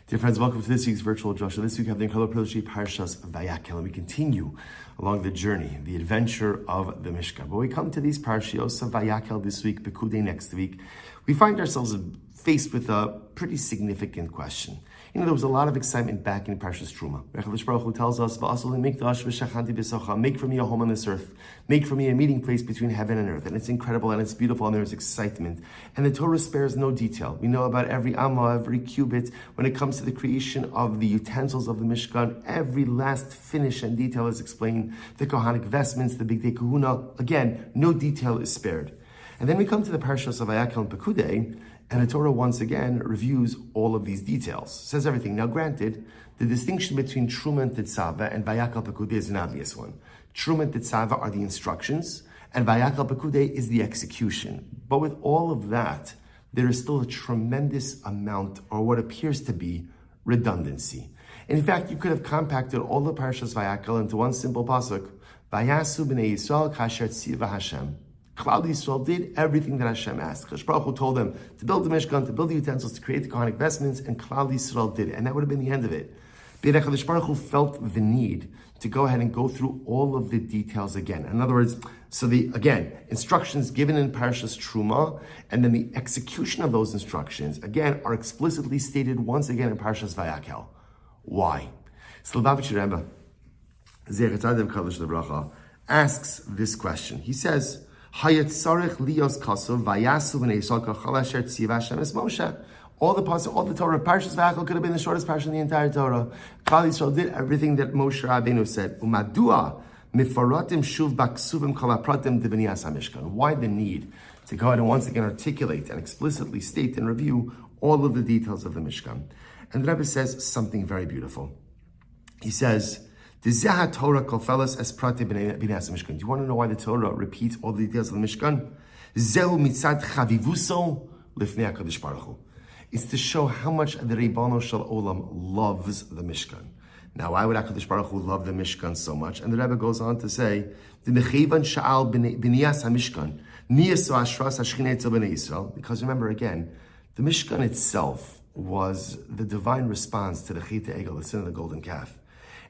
Dear friends, welcome to this week's virtual Drasha. This week we have the incredible privilege of Parshas Vayakhel, and we continue along the journey, the adventure of the Mishkan. But we come to these Parshios of Vayakhel this week, Pekudei next week, we find ourselves faced with a pretty significant question. There was a lot of excitement back in Parshas Truma. Vayakhel Baruch Hu tells us, make for me a home on this earth. Make for me a meeting place between heaven and earth. And it's incredible and it's beautiful and there's excitement. And the Torah spares no detail. We know about every amma, every cubit. When it comes to the creation of the utensils of the Mishkan, every last finish and detail is explained. The Kohanic vestments, the Big Day Kahuna. Again, no detail is spared. And then we come to the Parshas of Vayakhel and Pekudei, and the Torah once again reviews all of these details, says everything. Now granted, the distinction between Truma and Tetzaveh and Vayakhel Pekudei is an obvious one. Truma and Tetzaveh are the instructions, and Vayakhel Pekudei is the execution. But with all of that, there is still a tremendous amount, or what appears to be, redundancy. In fact, you could have compacted all the Parshas Vayakhel into one simple pasuk: Vayasu b'nei Yisrael kasher tziva Hashem. Klal Yisrael did everything that Hashem asked. Kadosh Baruch Hu told them to build the Mishkan, to build the utensils, to create the Kohanic vestments, and Klal Yisrael did it. And that would have been the end of it. But Kadosh Baruch Hu felt the need to go ahead and go through all of the details again. In other words, instructions given in Parashas Truma, and then the execution of those instructions, again, are explicitly stated once again in Parashas Vayakhel. Why? So Lubavitch Rebbe, Zecher Tzadik Kadosh L'Bracha, asks this question. He says, Hayatzarech lios kasav vayasu b'nei Yisrael kachal asher tziva Hashem es Moshe. All the Torah, Parshas Vayakhel could have been the shortest parsha in the entire Torah. Klal Yisrael did everything that Moshe Rabbeinu said. Umadua mifaratim shuv baksuvim kol hapratim d'bniyas hamishkan. Why the need to go ahead and once again articulate and explicitly state and review all of the details of the Mishkan? And the Rebbe says something very beautiful. He says, do you want to know why the Torah repeats all the details of the Mishkan? It's to show how much the Ribono Shel Olam loves the Mishkan. Now, why would HaKadosh Baruch Hu love the Mishkan so much? And the Rebbe goes on to say, because remember again, the Mishkan itself was the divine response to the Chita Egel, the sin of the golden calf.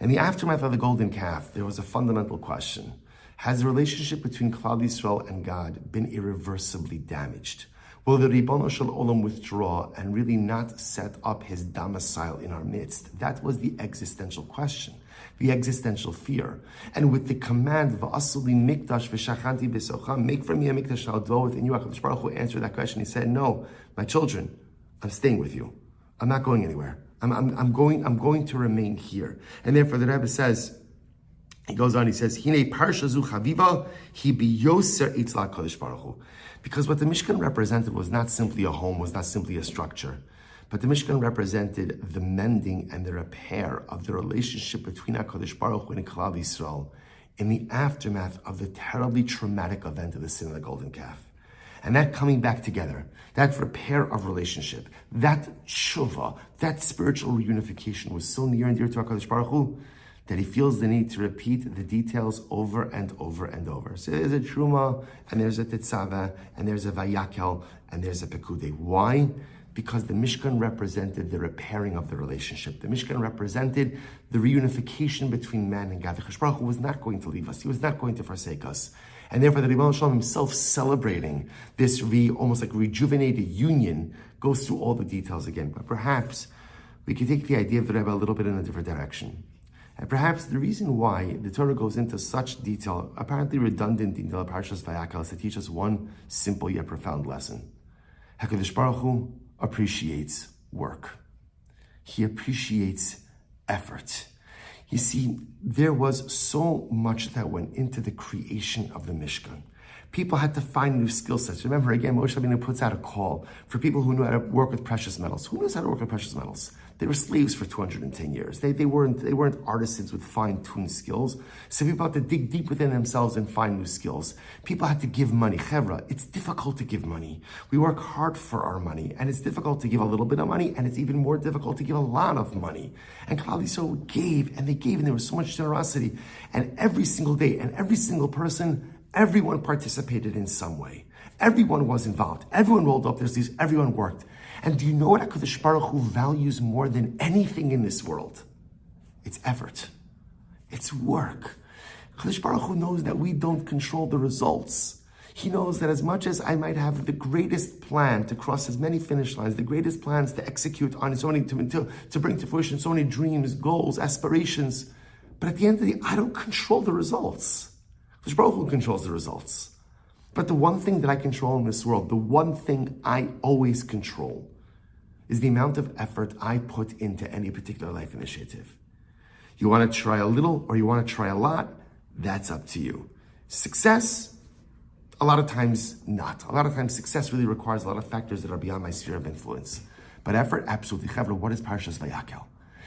In the aftermath of the golden calf, there was a fundamental question. Has the relationship between Klal Yisrael and God been irreversibly damaged? Will the Ribono Shel Olam withdraw and really not set up his domicile in our midst? That was the existential question, the existential fear. And with the command, V'asuli mikdash v'shachanti b'socha, make for me a mikdash, I'll dwell within you. HaKadosh Baruch Hu answered that question. He said, no, my children, I'm staying with you. I'm not going anywhere. I'm going to remain here. And therefore the Rebbe says, he goes on, he says, Hine parsha zu chaviva, hi biyoser itzla Kadosh Baruch Hu. Because what the Mishkan represented was not simply a home, was not simply a structure, but the Mishkan represented the mending and the repair of the relationship between HaKadosh Baruch Hu and Klal Yisrael in the aftermath of the terribly traumatic event of the sin of the golden calf. And that coming back together, that repair of relationship, that tshuva, that spiritual reunification was so near and dear to HaKadosh Baruch Hu that he feels the need to repeat the details over and over and over. So there's a Truma, and there's a Tetzaveh, and there's a Vayakhel, and there's a Pekudei. Why? Because the Mishkan represented the repairing of the relationship. The Mishkan represented the reunification between man and God. The HaKadosh Baruch Hu was not going to leave us. He was not going to forsake us. And therefore, the Ribono Shel Olam himself celebrating this almost like rejuvenated union goes through all the details again. But perhaps we could take the idea of the Rebbe a little bit in a different direction. And perhaps the reason why the Torah goes into such detail, apparently redundant detail of Parshas Vayakhel, is to teach us one simple yet profound lesson. HaKadosh Baruch Hu appreciates work. He appreciates effort. You see, there was so much that went into the creation of the Mishkan. People had to find new skill sets. Remember, again, Moshe Rabbeinu puts out a call for people who knew how to work with precious metals. Who knows how to work with precious metals? They were slaves for 210 years. They weren't artisans with fine-tuned skills. So people had to dig deep within themselves and find new skills. People had to give money. Chevra, it's difficult to give money. We work hard for our money, and it's difficult to give a little bit of money, and it's even more difficult to give a lot of money. And Klal Yisrael gave, and there was so much generosity. And every single day, and every single person, everyone participated in some way. Everyone was involved. Everyone rolled up their sleeves. Everyone worked. And do you know what HaKadosh Baruch Hu values more than anything in this world? It's effort. It's work. HaKadosh Baruch Hu knows that we don't control the results. He knows that as much as I might have the greatest plan to cross as many finish lines, the greatest plans to execute on so many, to bring to fruition so many dreams, goals, aspirations, but at the end of the day, I don't control the results. HaKadosh Baruch Hu controls the results. But the one thing that I control in this world, the one thing I always control, is the amount of effort I put into any particular life initiative. You want to try a little or you want to try a lot, that's up to you. Success, a lot of times not. A lot of times success really requires a lot of factors that are beyond my sphere of influence. But effort, absolutely. Chavra, what is Parshas Vayakhel?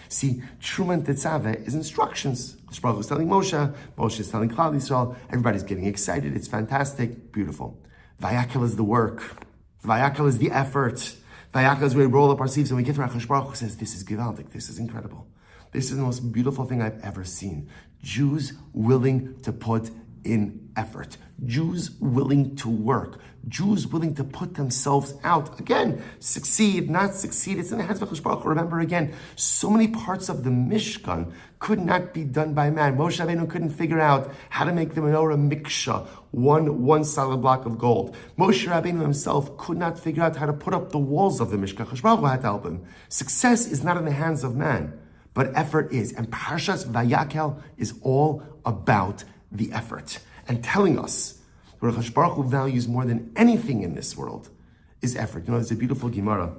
See, Truma and Tetzaveh is instructions. Baruch is telling Moshe, Moshe is telling Klal Yisrael, everybody's getting excited, it's fantastic, beautiful. Vayakhel is the work. Vayakhel is the effort. Vayakhel is where we roll up our sleeves and we get to HaKadosh Baruch Hu says, this is gewaldic, this is incredible. This is the most beautiful thing I've ever seen. Jews willing to put in effort. Jews willing to work. Jews willing to put themselves out. Again, succeed, not succeed. It's in the hands of HaKadosh Baruch Hu. Remember again, so many parts of the Mishkan could not be done by man. Moshe Rabbeinu couldn't figure out how to make the menorah miksha, one solid block of gold. Moshe Rabbeinu himself could not figure out how to put up the walls of the Mishkan. HaKadosh Baruch Hu had to help him. Success is not in the hands of man, but effort is. And Parshas Vayakhel is all about the effort and telling us what HaKadosh Baruch Hu values more than anything in this world is effort. You know, there's a beautiful Gemara.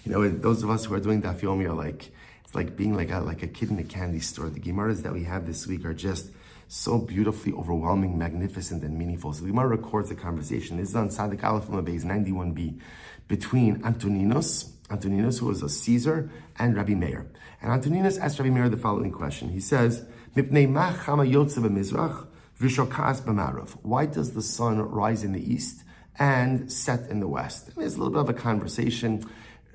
You know, those of us who are doing Daf Yomi are like, it's like being like a kid in a candy store. The Gemaras that we have this week are just so beautifully overwhelming, magnificent, and meaningful. So the Gemara records a conversation. This is on Sadik Aleph Base 91b between Antoninus, who was a Caesar, and Rabbi Meir. And Antoninus asked Rabbi Meir the following question. He says, Mipnei ma chama yotze b'mizrach v'shokas b'marav. Why does the sun rise in the east and set in the west? And there's a little bit of a conversation.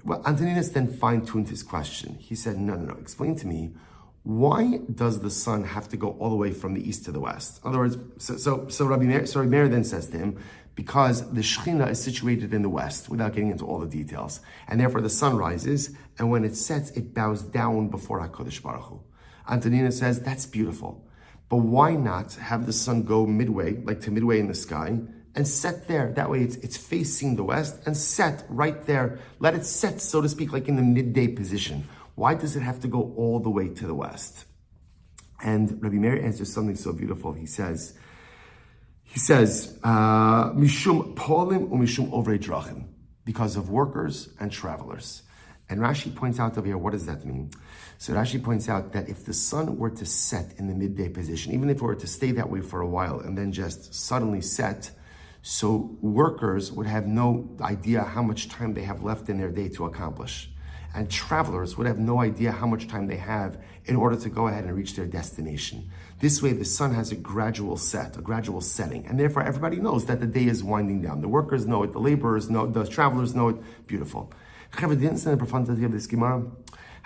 Well, Antoninus then fine-tuned his question. He said, no, explain to me, why does the sun have to go all the way from the east to the west? In other words, so Rabbi Meir then says to him, because the Shekhinah is situated in the west, without getting into all the details, and therefore the sun rises, and when it sets, it bows down before HaKadosh Baruch Hu. Antoninus says, that's beautiful, but why not have the sun go midway, like to midway in the sky, and set there? That way it's facing the west, and set right there. Let it set, so to speak, like in the midday position. Why does it have to go all the way to the west? And Rabbi Meir answers something so beautiful. He says, Mishum polim umishum ovrei drachim, because of workers and travelers. And Rashi points out over here, what does that mean? So Rashi points out that if the sun were to set in the midday position, even if it were to stay that way for a while and then just suddenly set, so workers would have no idea how much time they have left in their day to accomplish. And travelers would have no idea how much time they have in order to go ahead and reach their destination. This way, the sun has a gradual setting, and therefore everybody knows that the day is winding down. The workers know it, the laborers know it, the travelers know it. Beautiful. Chavra, the instant profundity of this Gemara,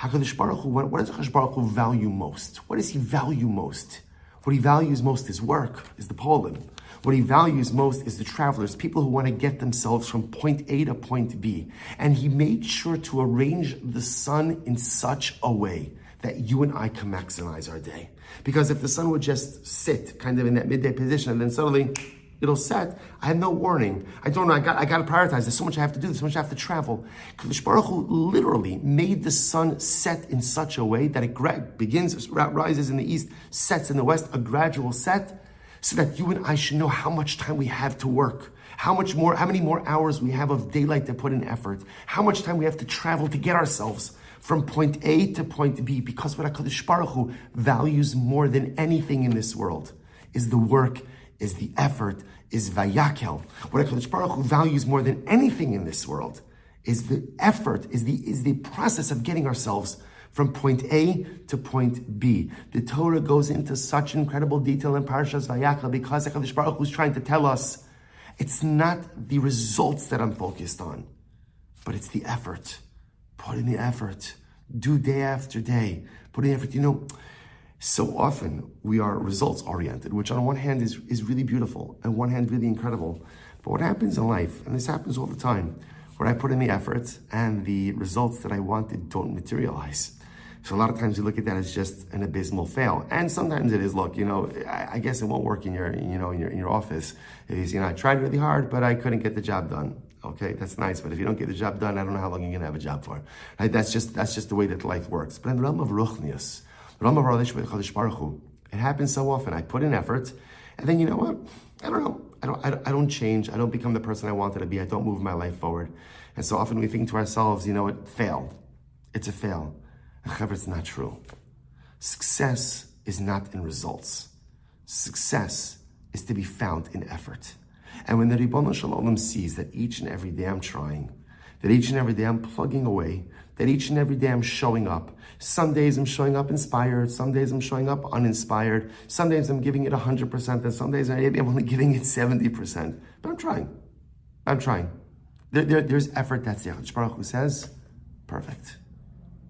HaKadosh Baruch Hu, what does HaKadosh Baruch Hu value most? What does he value most? What he values most is work, is the polim. What he values most is the travelers, people who want to get themselves from point A to point B. And he made sure to arrange the sun in such a way that you and I can maximize our day. Because if the sun would just sit kind of in that midday position and then suddenly it'll set, I have no warning. I don't know, I got to prioritize. There's so much I have to do, there's so much I have to travel. HaKadosh Baruch Hu literally made the sun set in such a way that it rises in the east, sets in the west, a gradual set, so that you and I should know how much time we have to work, how many more hours we have of daylight to put in effort, how much time we have to travel to get ourselves from point A to point B, because what HaKadosh Baruch Hu values more than anything in this world is the work, is the effort, is Vayakhel. What HaKadosh Baruch Hu values more than anything in this world is the effort, is the process of getting ourselves from point A to point B. The Torah goes into such incredible detail in Parashas Vayakhel because HaKadosh Baruch Hu is trying to tell us it's not the results that I'm focused on, but it's the effort. Put in the effort. Do day after day. Put in the effort. You know, so often we are results oriented, which on one hand is really beautiful, and on one hand really incredible. But what happens in life, and this happens all the time, where I put in the effort and the results that I wanted don't materialize. So a lot of times you look at that as just an abysmal fail. And sometimes it is, look, I guess it won't work in your office. It is, I tried really hard, but I couldn't get the job done. Okay, that's nice, but if you don't get the job done, I don't know how long you're gonna have a job for. Right? That's just the way that life works. But in the realm of ruchnius, the realm of our relationship with Chadash Baruch Hu, it happens so often. I put in effort, and then you know what? I don't know. I don't change. I don't become the person I wanted to be. I don't move my life forward. And so often we think to ourselves, it failed. It's a fail. However, it's not true. Success is not in results. Success is to be found in effort. And when the Ribono Shel Olam sees that each and every day I'm trying, that each and every day I'm plugging away, that each and every day I'm showing up. Some days I'm showing up inspired, some days I'm showing up uninspired, some days I'm giving it 100%, and some days maybe I'm only giving it 70%. But I'm trying. I'm trying. There's effort that's there. Baruch Hu says, perfect.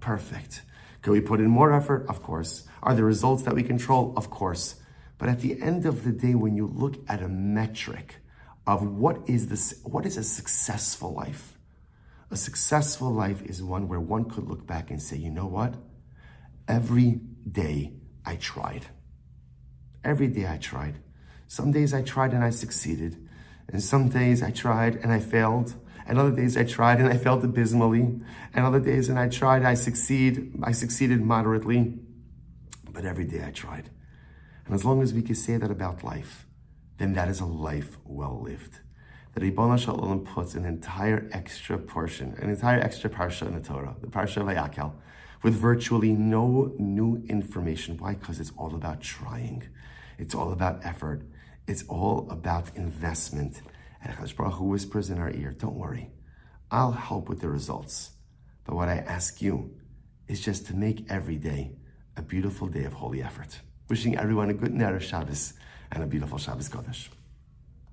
Perfect. Can we put in more effort? Of course. Are there results that we control? Of course. But at the end of the day, when you look at a metric of what is a successful life? A successful life is one where one could look back and say, you know what? Every day I tried. Every day I tried. Some days I tried and I succeeded. And some days I tried and I failed. And other days I tried and I failed abysmally. And other days and I tried, I succeeded moderately. But every day I tried. And as long as we can say that about life, then that is a life well lived. The Ribono Shel Olam puts an entire extra portion, an entire extra parsha in the Torah, the parsha of Vayakhel, with virtually no new information. Why? Because it's all about trying. It's all about effort. It's all about investment. And Chadash Baruch Hu whispers in our ear, don't worry, I'll help with the results. But what I ask you is just to make every day a beautiful day of holy effort. Wishing everyone a good Erev Shabbos and a beautiful Shabbos Kodesh.